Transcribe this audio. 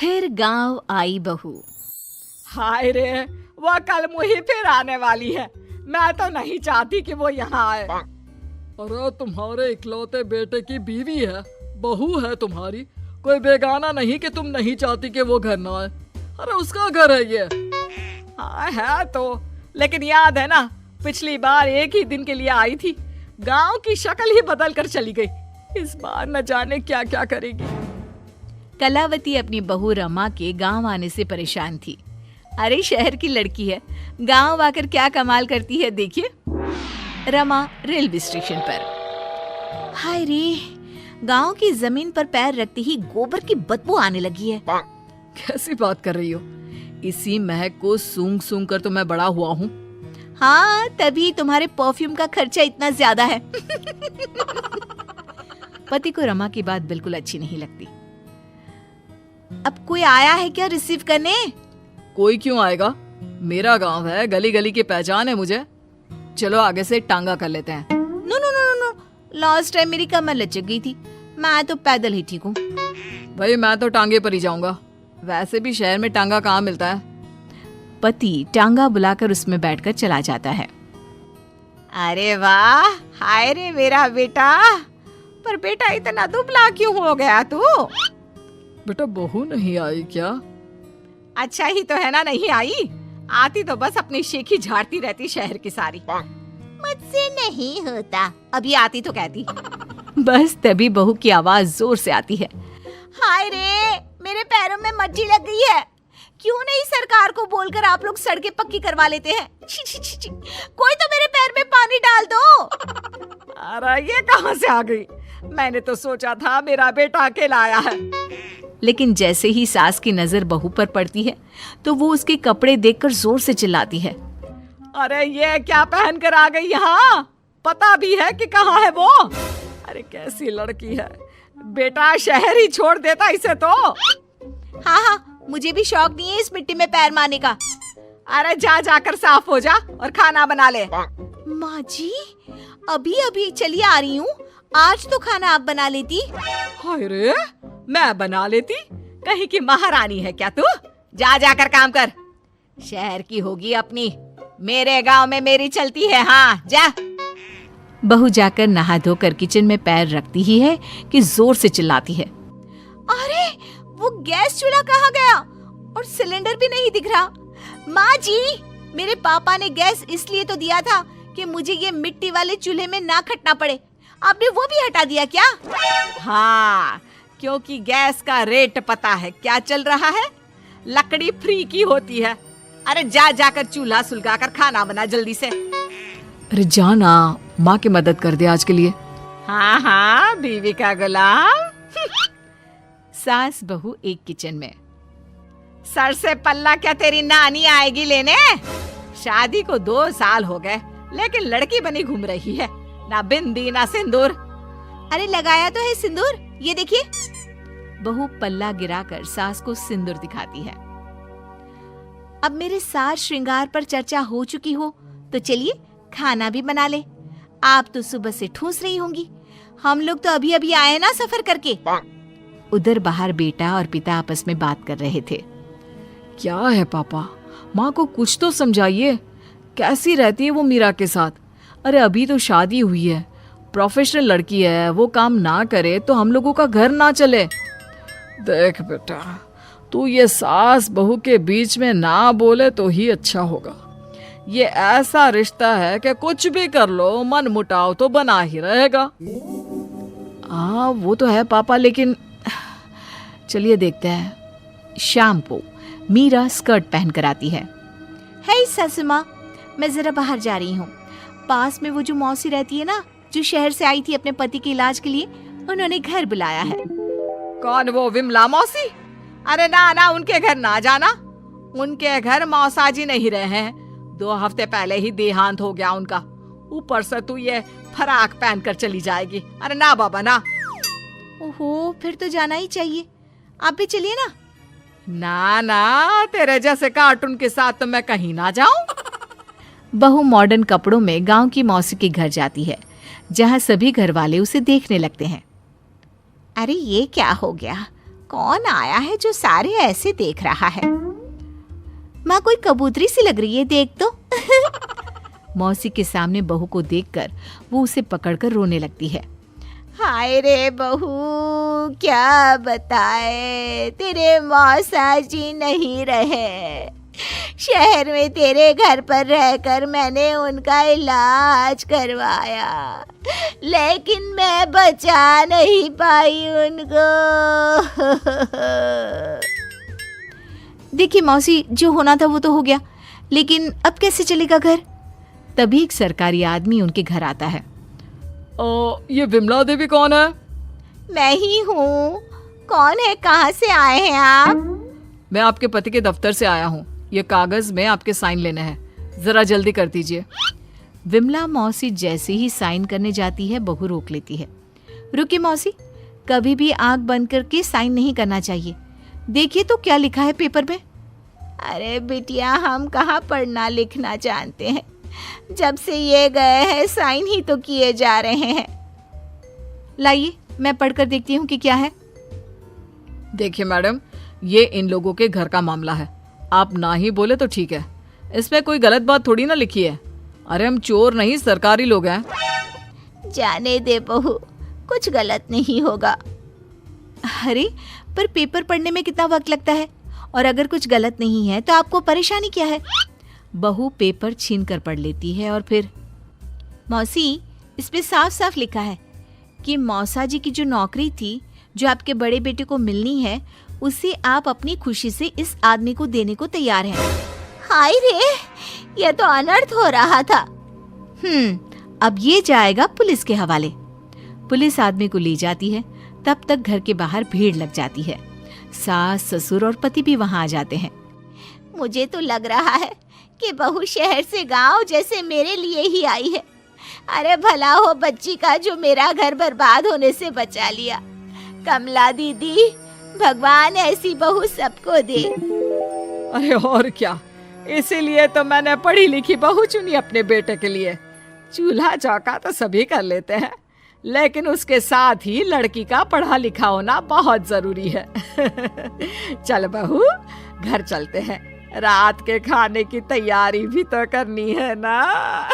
फिर गांव आई बहू। हाय रे, वो कल मुही फिर आने वाली है। मैं तो नहीं चाहती कि वो यहाँ आए। अरे तुम्हारे इकलौते बेटे की बीवी है, बहू है तुम्हारी, कोई बेगाना नहीं कि तुम नहीं चाहती कि वो घर ना आए। अरे उसका घर है ये। हाँ है तो, लेकिन याद है ना पिछली बार एक ही दिन के लिए आई थी, गांव की शक्ल ही बदल कर चली गई। इस बार न जाने क्या क्या करेगी। कलावती अपनी बहू रमा के गांव आने से परेशान थी। अरे शहर की लड़की है, गांव आकर क्या कमाल करती है देखिए। रमा रेलवे स्टेशन पर। हाय रे, गांव की जमीन पर पैर रखते ही गोबर की बदबू आने लगी है। कैसी बात कर रही हो? इसी महक को सूंघ सूंघ कर तो मैं बड़ा हुआ हूँ। हाँ, तभी तुम्हारे परफ्यूम का खर्चा इतना ज्यादा है। पति को रमा की बात बिल्कुल अच्छी नहीं लगती। अब कोई आया है क्या रिसीव करने? कोई क्यों आएगा, मेरा गांव है, गली गली की पहचान है मुझे। चलो आगे से टांगा कर लेते हैं। No no no no, last time मेरी कमर लचक गई थी, मैं तो पैदल ही ठीक हूँ। भाई मैं तो टांगे पर ही जाऊंगा, वैसे भी शहर में टांगा कहाँ मिलता है। पति टांगा बुलाकर उसमें बैठकर चला जाता है। अरे वाह, हाय रे मेरा बेटा। पर बेटा इतना दुबला क्यों हो गया तू? बेटा बहू नहीं आई क्या? अच्छा ही तो है ना नहीं आई, आती तो बस अपनी शेखी झाड़ती रहती शहर की सारी। मुझसे नहीं होता, अभी आती तो कहती। बस तभी बहू की आवाज जोर से आती है। हाय रे, मेरे पैरों में मज्जी लग गई है। क्यों नहीं सरकार को बोलकर आप लोग सड़कें पक्की करवा लेते हैं? छी छी छी छी, कोई तो मेरे पैर में पानी डाल दो। अरे ये कहां से आ गई? मैंने तो सोचा था मेरा बेटा अकेला आया है। लेकिन जैसे ही सास की नजर बहू पर पड़ती है तो वो उसके कपड़े देखकर जोर से चिल्लाती है। अरे ये क्या पहन कर आ गई यहाँ? पता भी है कि कहाँ है वो? अरे कैसी लड़की है, बेटा शहर ही छोड़ देता इसे तो। हाँ हाँ, मुझे भी शौक नहीं है इस मिट्टी में पैर मारने का। अरे जा जाकर साफ हो जा और खाना बना ले। माँ जी, अभी अभी चली आ रही हूँ, आज तो खाना आप बना लेती। हाय रे, मैं बना लेती? कहीं की महारानी है क्या तू? जा जाकर काम कर, शहर की होगी अपनी, मेरे गांव में मेरी चलती है। हाँ जा। बहू जाकर नहा धोकर किचन में पैर रखती ही है कि जोर से चिल्लाती है। अरे वो गैस चूल्हा कहाँ गया और सिलेंडर भी नहीं दिख रहा। माँ जी, मेरे पापा ने गैस इसलिए तो दिया था कि मुझे ये मिट्टी वाले चूल्हे में ना खटना पड़े, आपने वो भी हटा दिया क्या? हाँ, क्योंकि गैस का रेट पता है क्या चल रहा है, लकड़ी फ्री की होती है। अरे जा जाकर चूल्हा सुलगाकर खाना बना जल्दी से। अरे जाना, माँ की मदद कर दे आज के लिए। हाँ हाँ, बीवी का गुलाम। सास बहू एक किचन में। सर से पल्ला क्या तेरी नानी आएगी लेने? शादी को 2 साल हो गए, लेकिन लड़की बनी घूम रही है, ना बिंदी ना सिंदूर। अरे लगाया तो है सिंदूर, ये देखिए। बहू पल्ला गिराकर सास को सिंदूर दिखाती है। अब मेरे साज श्रृंगार पर चर्चा हो चुकी हो तो चलिए खाना भी बना ले। आप तो सुबह से ठूस रही होंगी, हम लोग तो अभी अभी आए ना सफर करके। उधर बाहर बेटा और पिता आपस में बात कर रहे थे। क्या है पापा, माँ को कुछ तो समझाइए, कैसी रहती है वो मीरा के साथ? अरे अभी तो शादी हुई है, प्रोफेशनल लड़की है, वो काम ना करे तो हम लोगों का घर ना चले। देख बेटा, तू ये सास बहू के बीच में ना बोले तो ही अच्छा होगा। ये ऐसा रिश्ता है कि कुछ भी कर लो मन मुटाव तो बना ही रहेगा। वो तो है पापा, लेकिन चलिए देखते हैं। शाम को मीरा स्कर्ट पहन कर आती है। हे सासू माँ, मैं जरा बाहर जा रही हूँ। पास में वो जो मौसी रहती है ना, जो शहर से आई थी अपने पति के इलाज के लिए, उन्होंने घर बुलाया है। कौन, वो विमला मौसी? अरे ना ना, उनके घर ना जाना, उनके घर मौसाजी नहीं रहे हैं, 2 हफ्ते पहले ही देहांत हो गया उनका। ऊपर से तू ये फराक पहन कर चली जाएगी। अरे ना बाबा ना। ओहो, फिर तो जाना ही चाहिए, आप भी चलिए ना। ना ना, तेरे जैसे कार्टून के साथ तो मैं कहीं ना जाऊं। बहू मॉडर्न कपड़ों में गांव की मौसी के घर जाती है, जहां सभी घर वाले उसे देखने लगते हैं। अरे ये क्या हो गया, कौन आया है जो सारे ऐसे देख रहा है? माँ, कोई कबूतरी सी लग रही है, देख तो। मौसी के सामने बहू को देखकर वो उसे पकड़कर रोने लगती है। हाय रे बहू, क्या बताए, तेरे मौसा जी नहीं रहे। शहर में तेरे घर पर रहकर मैंने उनका इलाज करवाया, लेकिन मैं बचा नहीं पाई उनको। देखिए मौसी, जो होना था वो तो हो गया, लेकिन अब कैसे चलेगा घर? तभी एक सरकारी आदमी उनके घर आता है। ये विमला देवी कौन है? मैं ही हूँ। कौन है, कहाँ से आए हैं आप? मैं आपके पति के दफ्तर से आया हूँ। ये कागज में आपके साइन लेने हैं, जरा जल्दी कर दीजिए। विमला मौसी जैसे ही साइन करने जाती है, बहू रोक लेती है। रुकिए मौसी, कभी भी आंख बंद करके साइन नहीं करना चाहिए। देखिए तो क्या लिखा है पेपर में। अरे बिटिया, हम कहाँ पढ़ना लिखना जानते हैं। जब से ये गए हैं साइन ही तो किए जा रहे हैं। लाइए, मैं पढ़कर देखती हूँ कि क्या है। देखिए मैडम, ये इन लोगों के घर का मामला है। आप ना ही बोले तो ठीक है, इसमें कोई गलत बात थोड़ी ना लिखी है। अरे हम चोर नहीं, सरकारी लोग हैं। जाने दे बहू, कुछ गलत नहीं होगा। अरे पर पेपर पढ़ने में कितना वक्त लगता है, और अगर कुछ गलत नहीं है तो आपको परेशानी क्या है? बहू पेपर छीन कर पढ़ लेती है और फिर, मौसी, इस पे साफ साफ लिखा है कि मौसा जी की जो नौकरी थी, जो आपके बड़े बेटे को मिलनी है, उसे आप अपनी खुशी से इस आदमी को देने को तैयार हैं। हाय रे, ये तो अनर्थ हो रहा था। अब ये जाएगा पुलिस के हवाले। पुलिस आदमी को ले जाती है। तब तक घर के बाहर भीड़ लग जाती है। सास, ससुर और पति भी वहां आ जाते हैं। मुझे तो लग रहा है कि बहू शहर से गांव जैसे मेरे लिए ही आई है। अरे भला हो बच्ची का जो मेरा घर बर्बाद होने से बचा लिया। कमला दीदी, भगवान ऐसी बहू सबको दे। अरे और क्या, इसीलिए तो मैंने पढ़ी लिखी बहू चुनी अपने बेटे के लिए। चूल्हा चौका तो सभी कर लेते हैं, लेकिन उसके साथ ही लड़की का पढ़ा लिखा होना बहुत जरूरी है। चल बहू, घर चलते हैं, रात के खाने की तैयारी भी तो करनी है ना।